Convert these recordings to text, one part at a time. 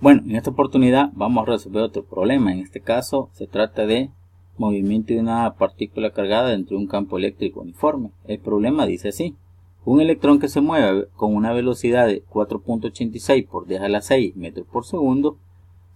Bueno, en esta oportunidad vamos a resolver otro problema. En este caso se trata de movimiento de una partícula cargada dentro de un campo eléctrico uniforme. El problema dice así: un electrón que se mueve con una velocidad de 4.86 por 10 a la 6 metros por segundo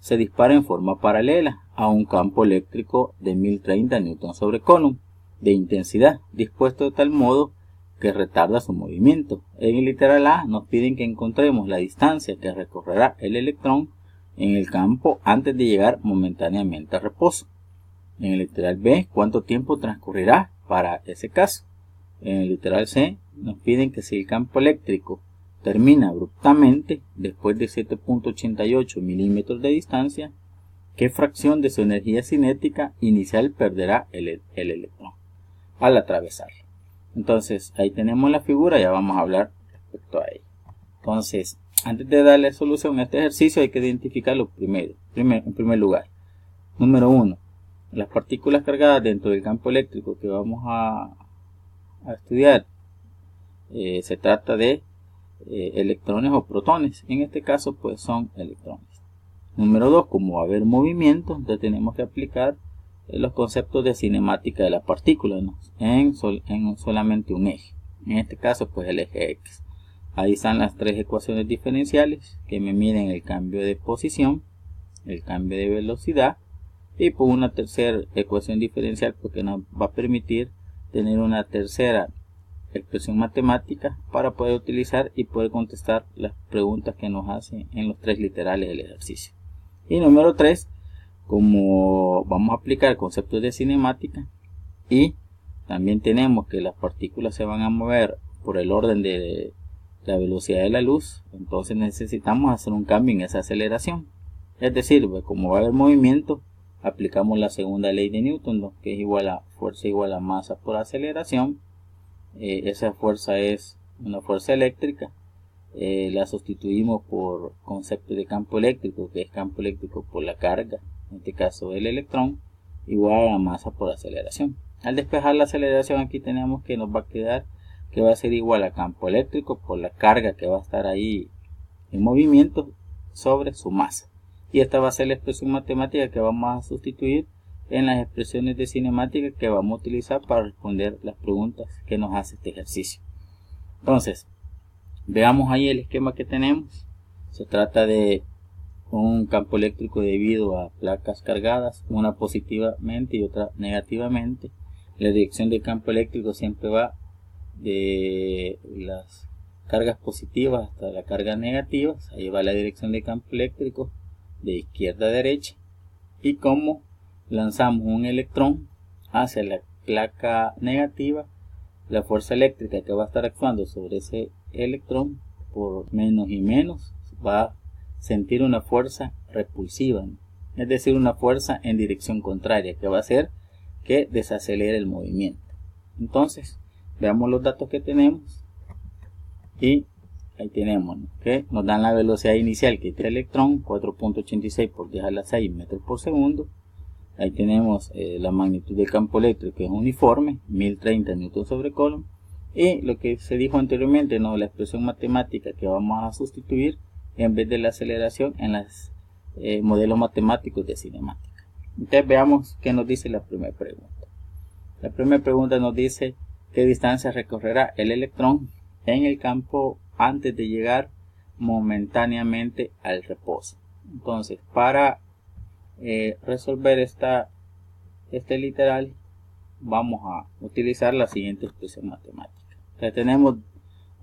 se dispara en forma paralela a un campo eléctrico de 1030 newton sobre coulomb de intensidad, dispuesto de tal modo que retarda su movimiento. En el literal A nos piden que encontremos la distancia que recorrerá el electrón en el campo antes de llegar momentáneamente a reposo. En el literal B, cuánto tiempo transcurrirá para ese caso. En el literal C nos piden que si el campo eléctrico termina abruptamente después de 7.88 milímetros de distancia, ¿qué fracción de su energía cinética inicial perderá el electrón al atravesarlo? Entonces ahí tenemos la figura, ya vamos a hablar respecto a ella. Entonces, antes de darle solución a este ejercicio hay que identificar lo primero. En primer lugar, número 1, las partículas cargadas dentro del campo eléctrico que vamos a estudiar, se trata de electrones o protones. En este caso pues son electrones. Número 2, como va a haber movimiento, entonces tenemos que aplicar los conceptos de cinemática de la partícula, ¿no? en solamente un eje. En este caso pues el eje X. Ahí están las tres ecuaciones diferenciales que me miden el cambio de posición, el cambio de velocidad, y por una tercera ecuación diferencial porque nos va a permitir tener una tercera expresión matemática para poder utilizar y poder contestar las preguntas que nos hacen en los tres literales del ejercicio. Y número 3, como vamos a aplicar conceptos de cinemática y también tenemos que las partículas se van a mover por el orden de la velocidad de la luz, entonces necesitamos hacer un cambio en esa aceleración. Es decir, como va a haber movimiento, aplicamos la segunda ley de Newton, ¿no? Que es igual a fuerza igual a masa por aceleración. Esa fuerza es una fuerza eléctrica. La sustituimos por concepto de campo eléctrico, que es campo eléctrico por la carga, en este caso el electrón, igual a la masa por aceleración. Al despejar la aceleración aquí tenemos que nos va a quedar que va a ser igual a campo eléctrico por la carga que va a estar ahí en movimiento sobre su masa. Y esta va a ser la expresión matemática que vamos a sustituir en las expresiones de cinemática que vamos a utilizar para responder las preguntas que nos hace este ejercicio. Entonces, veamos ahí el esquema que tenemos. Se trata de un campo eléctrico debido a placas cargadas, una positivamente y otra negativamente. La dirección del campo eléctrico siempre va de las cargas positivas hasta las cargas negativas. Ahí va la dirección del campo eléctrico de izquierda a derecha. Y como lanzamos un electrón hacia la placa negativa, la fuerza eléctrica que va a estar actuando sobre ese electrón por menos y menos va a sentir una fuerza repulsiva, ¿no? Es decir, una fuerza en dirección contraria que va a hacer que desacelere el movimiento. Entonces, veamos los datos que tenemos y ahí tenemos, ¿no?, que nos dan la velocidad inicial que tiene el electrón, 4.86 por 10 a la 6 metros por segundo. Ahí tenemos la magnitud del campo eléctrico, que es uniforme, 1030 newton sobre coulomb. Y lo que se dijo anteriormente, ¿no?, la expresión matemática que vamos a sustituir en vez de la aceleración en los modelos matemáticos de cinemática. Entonces veamos qué nos dice la primera pregunta. La primera pregunta nos dice qué distancia recorrerá el electrón en el campo antes de llegar momentáneamente al reposo. Entonces, para resolver este literal, vamos a utilizar la siguiente expresión matemática. Entonces, tenemos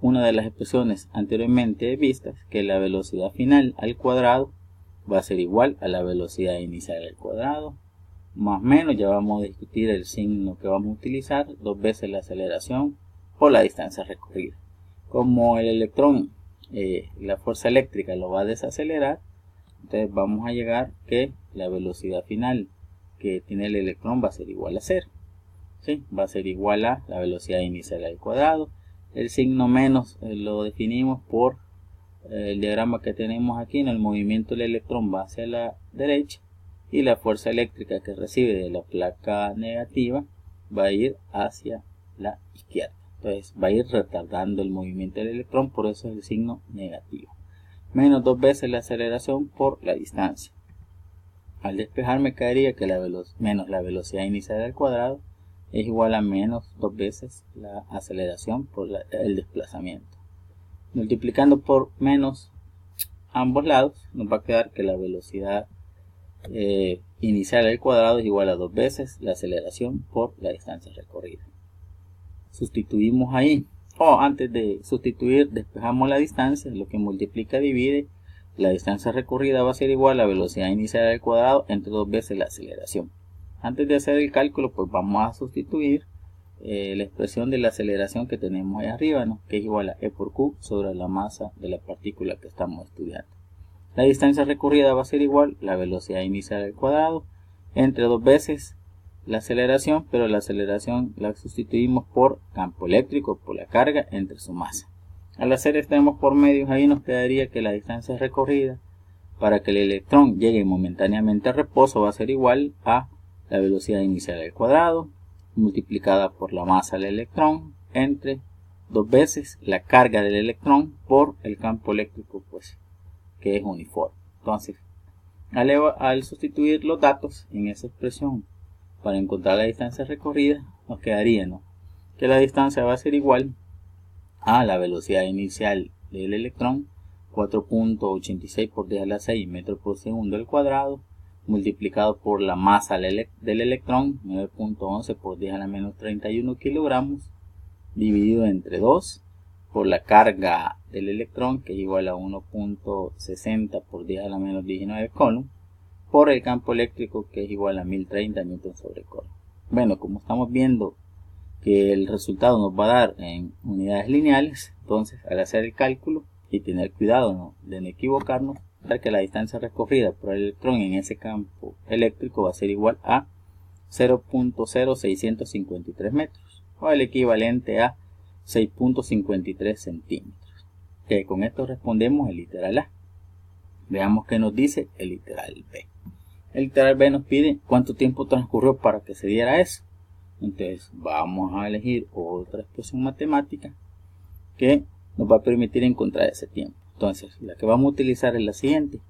una de las expresiones anteriormente vistas, que la velocidad final al cuadrado va a ser igual a la velocidad inicial al cuadrado, más o menos, ya vamos a discutir el signo que vamos a utilizar, 2 veces la aceleración por la distancia recorrida. Como el electrón, la fuerza eléctrica lo va a desacelerar, entonces vamos a llegar que la velocidad final que tiene el electrón va a ser igual a 0. ¿Sí? Va a ser igual a la velocidad inicial al cuadrado. El signo menos lo definimos por el diagrama que tenemos aquí. En el movimiento del electrón va hacia la derecha y la fuerza eléctrica que recibe de la placa negativa va a ir hacia la izquierda. Entonces va a ir retardando el movimiento del electrón, por eso es el signo negativo. menos 2 veces la aceleración por la distancia. Al despejar me quedaría que menos la velocidad inicial al cuadrado es igual a menos 2 veces la aceleración por el desplazamiento. Multiplicando por menos ambos lados nos va a quedar que la velocidad inicial al cuadrado es igual a 2 veces la aceleración por la distancia recorrida. Sustituimos ahí, antes de sustituir despejamos la distancia, lo que multiplica divide, la distancia recorrida va a ser igual a la velocidad inicial al cuadrado entre 2 veces la aceleración. Antes de hacer el cálculo pues vamos a sustituir la expresión de la aceleración que tenemos ahí arriba, ¿no? Que es igual a E por Q sobre la masa de la partícula que estamos estudiando. La distancia recorrida va a ser igual a la velocidad inicial al cuadrado entre 2 veces la aceleración, pero la aceleración la sustituimos por campo eléctrico, por la carga entre su masa. Al hacer extremos por medios ahí nos quedaría que la distancia recorrida para que el electrón llegue momentáneamente a reposo va a ser igual a la velocidad inicial al cuadrado multiplicada por la masa del electrón entre 2 veces la carga del electrón por el campo eléctrico pues que es uniforme. Entonces al sustituir los datos en esa expresión para encontrar la distancia recorrida nos quedaría, ¿no?, que la distancia va a ser igual a la velocidad inicial del electrón 4.86 por 10 a la 6 metros por segundo al cuadrado multiplicado por la masa del electrón 9.11 por 10 a la menos 31 kilogramos dividido entre 2 por la carga del electrón que es igual a 1.60 por 10 a la menos 19 coulomb por el campo eléctrico que es igual a 1030 newton sobre coulomb. Bueno, como estamos viendo que el resultado nos va a dar en unidades lineales, entonces al hacer el cálculo y tener cuidado de no equivocarnos, ver que la distancia recorrida por el electrón en ese campo eléctrico va a ser igual a 0.0653 metros o el equivalente a 6.53 centímetros. Que con esto respondemos el literal A. Veamos qué nos dice el literal B. El literal B nos pide cuánto tiempo transcurrió para que se diera eso. Entonces vamos a elegir otra expresión matemática que nos va a permitir encontrar ese tiempo. Entonces la que vamos a utilizar es la siguiente.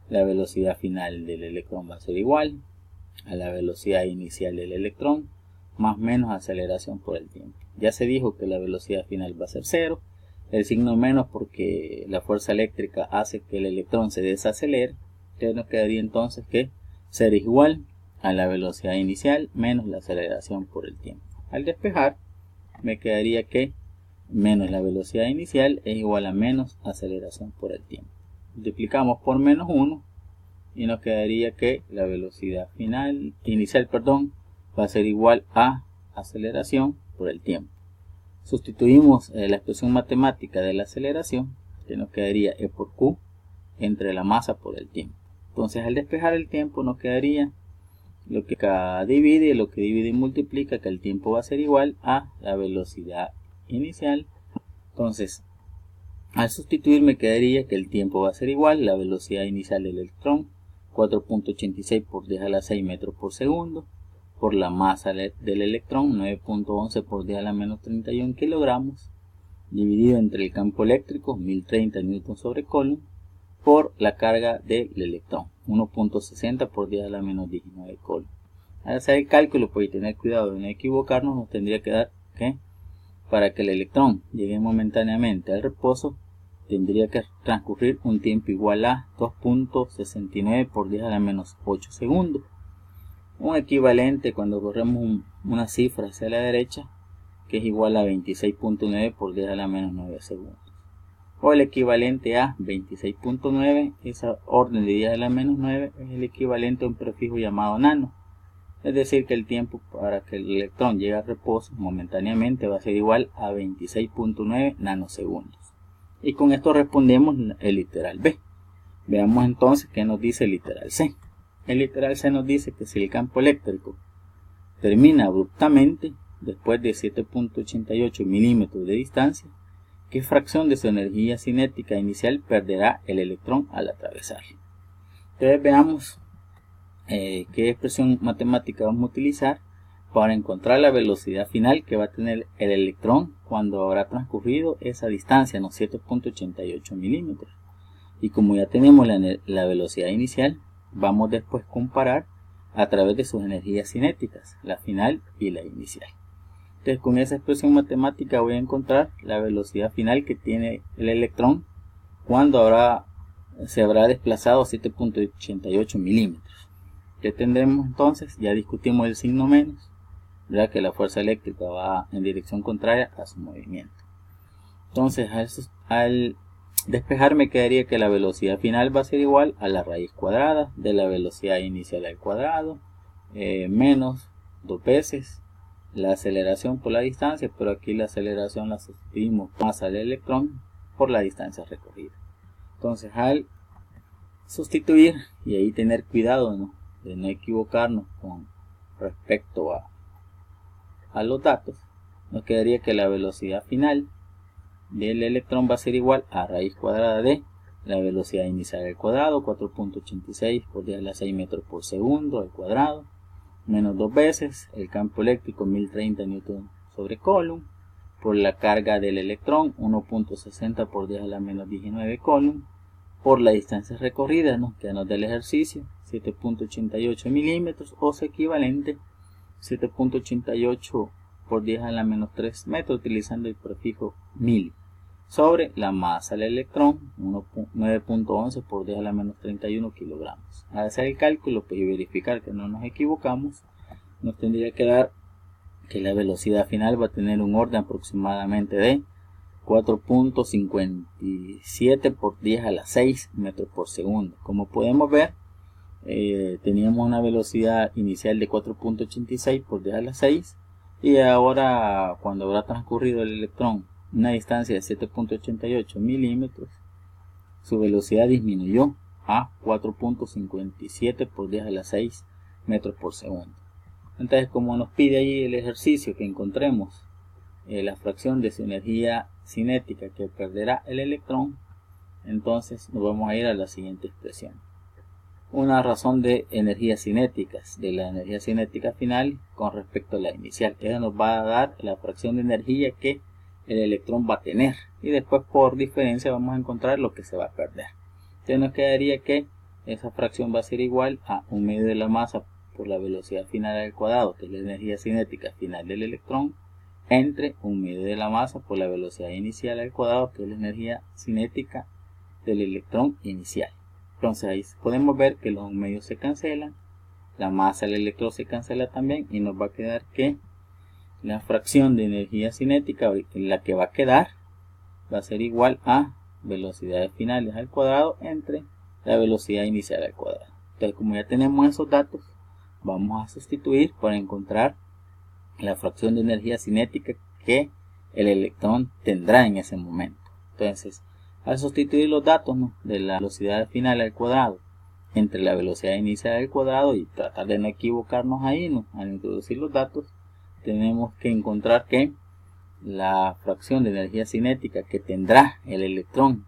La velocidad final del electrón va a ser igual a la velocidad inicial del electrón más menos aceleración por el tiempo. Ya se dijo que la velocidad final va a ser 0. El signo menos porque la fuerza eléctrica hace que el electrón se desacelere. Entonces nos quedaría entonces que ser igual a la velocidad inicial menos la aceleración por el tiempo. Al despejar me quedaría que menos la velocidad inicial es igual a menos aceleración por el tiempo. Multiplicamos por menos 1 y nos quedaría que la velocidad inicial va a ser igual a aceleración por el tiempo. Sustituimos la expresión matemática de la aceleración que nos quedaría E por Q entre la masa por el tiempo. Entonces al despejar el tiempo nos quedaría lo que divide y multiplica, que el tiempo va a ser igual a la velocidad inicial. Entonces al sustituir me quedaría que el tiempo va a ser igual a la velocidad inicial del electrón 4.86 por 10 a la 6 metros por segundo por la masa del electrón 9.11 por 10 a la menos 31 kilogramos dividido entre el campo eléctrico 1030 newton sobre coulomb por la carga del electrón 1.60 por 10 a la menos 19 coulomb. Al hacer el cálculo pues, y tener cuidado de no equivocarnos, nos tendría que dar que para que el electrón llegue momentáneamente al reposo tendría que transcurrir un tiempo igual a 2.69 por 10 a la menos 8 segundos. Un equivalente cuando corremos una cifra hacia la derecha que es igual a 26.9 por 10 a la menos 9 segundos. O el equivalente a 26.9, esa orden de 10 a la menos 9 es el equivalente a un prefijo llamado nano. Es decir que el tiempo para que el electrón llegue a reposo momentáneamente va a ser igual a 26.9 nanosegundos. Y con esto respondemos el literal B. Veamos entonces qué nos dice el literal C. El literal C nos dice que si el campo eléctrico termina abruptamente después de 7.88 milímetros de distancia, ¿qué fracción de su energía cinética inicial perderá el electrón al atravesarlo? Entonces veamos qué expresión matemática vamos a utilizar para encontrar la velocidad final que va a tener el electrón cuando habrá transcurrido esa distancia, 7.88 milímetros. Y como ya tenemos la velocidad inicial, vamos después a comparar a través de sus energías cinéticas, la final y la inicial. Entonces con esa expresión matemática voy a encontrar la velocidad final que tiene el electrón cuando se habrá desplazado 7.88 milímetros. ¿Qué tendremos entonces? Ya discutimos el signo menos, ya que la fuerza eléctrica va en dirección contraria a su movimiento. Entonces al despejar me quedaría que la velocidad final va a ser igual a la raíz cuadrada de la velocidad inicial al cuadrado, menos 2 veces la aceleración por la distancia, pero aquí la aceleración la sustituimos masa del electrón por la distancia recorrida. Entonces al sustituir, y ahí tener cuidado, ¿no?, de no equivocarnos con respecto a los datos, nos quedaría que la velocidad final del electrón va a ser igual a raíz cuadrada de la velocidad inicial al cuadrado, 4.86 por 10 a la 6 metros por segundo al cuadrado, menos 2 veces el campo eléctrico 1030 newton sobre coulomb, por la carga del electrón 1.60 por 10 a la menos 19 coulomb, por la distancia recorrida, ¿no?, que nos da el ejercicio, 7.88 milímetros, o su equivalente 7.88 por 10 a la menos 3 metros, utilizando el prefijo mil, sobre la masa del electrón, 9.11 por 10 a la menos 31 kilogramos. Al hacer el cálculo, pues, y verificar que no nos equivocamos, nos tendría que dar que la velocidad final va a tener un orden aproximadamente de 4.57 por 10 a la 6 metros por segundo. Como podemos ver, teníamos una velocidad inicial de 4.86 por 10 a la 6, y ahora, cuando habrá transcurrido el electrón una distancia de 7.88 milímetros, su velocidad disminuyó a 4.57 por 10 a la 6 metros por segundo. Entonces, como nos pide ahí el ejercicio que encontremos la fracción de su energía cinética que perderá el electrón, entonces nos vamos a ir a la siguiente expresión. Una razón de energías cinéticas, de la energía cinética final con respecto a la inicial. Ella nos va a dar la fracción de energía que el electrón va a tener, y después por diferencia vamos a encontrar lo que se va a perder. Entonces nos quedaría que esa fracción va a ser igual a 1/2 de la masa por la velocidad final al cuadrado, que es la energía cinética final del electrón, entre 1/2 de la masa por la velocidad inicial al cuadrado, que es la energía cinética del electrón inicial. Entonces ahí podemos ver que los medios se cancelan, la masa del electrón se cancela también, y nos va a quedar que la fracción de energía cinética, la que va a quedar, va a ser igual a velocidades finales al cuadrado entre la velocidad inicial al cuadrado. Entonces, como ya tenemos esos datos, vamos a sustituir para encontrar la fracción de energía cinética que el electrón tendrá en ese momento. Entonces, al sustituir los datos, ¿no?, de la velocidad final al cuadrado entre la velocidad inicial al cuadrado, y tratar de no equivocarnos ahí, ¿no?, al introducir los datos, tenemos que encontrar que la fracción de energía cinética que tendrá el electrón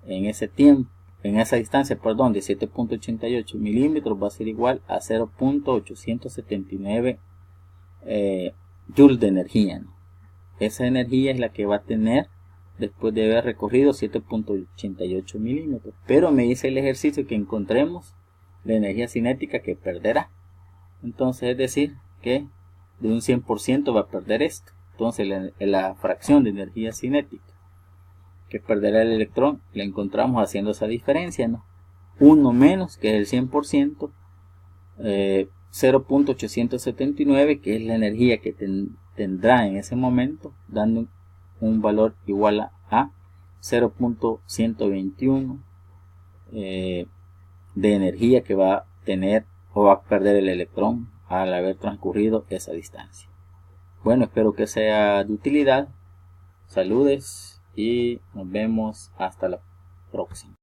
en ese tiempo, en esa distancia, de 7.88 milímetros, va a ser igual a 0.879 joules de energía, ¿no? Esa energía es la que va a tener después de haber recorrido 7.88 milímetros. Pero me dice el ejercicio que encontremos la energía cinética que perderá. Entonces, es decir, que de un 100% va a perder esto. Entonces, la fracción de energía cinética que perderá el electrón la encontramos haciendo esa diferencia, ¿no? 1 menos, que es el 100%, 0.879, que es la energía que tendrá en ese momento, dando un valor igual a 0.121 de energía que va a tener o va a perder el electrón al haber transcurrido esa distancia. Bueno, espero que sea de utilidad. Saludes y nos vemos hasta la próxima.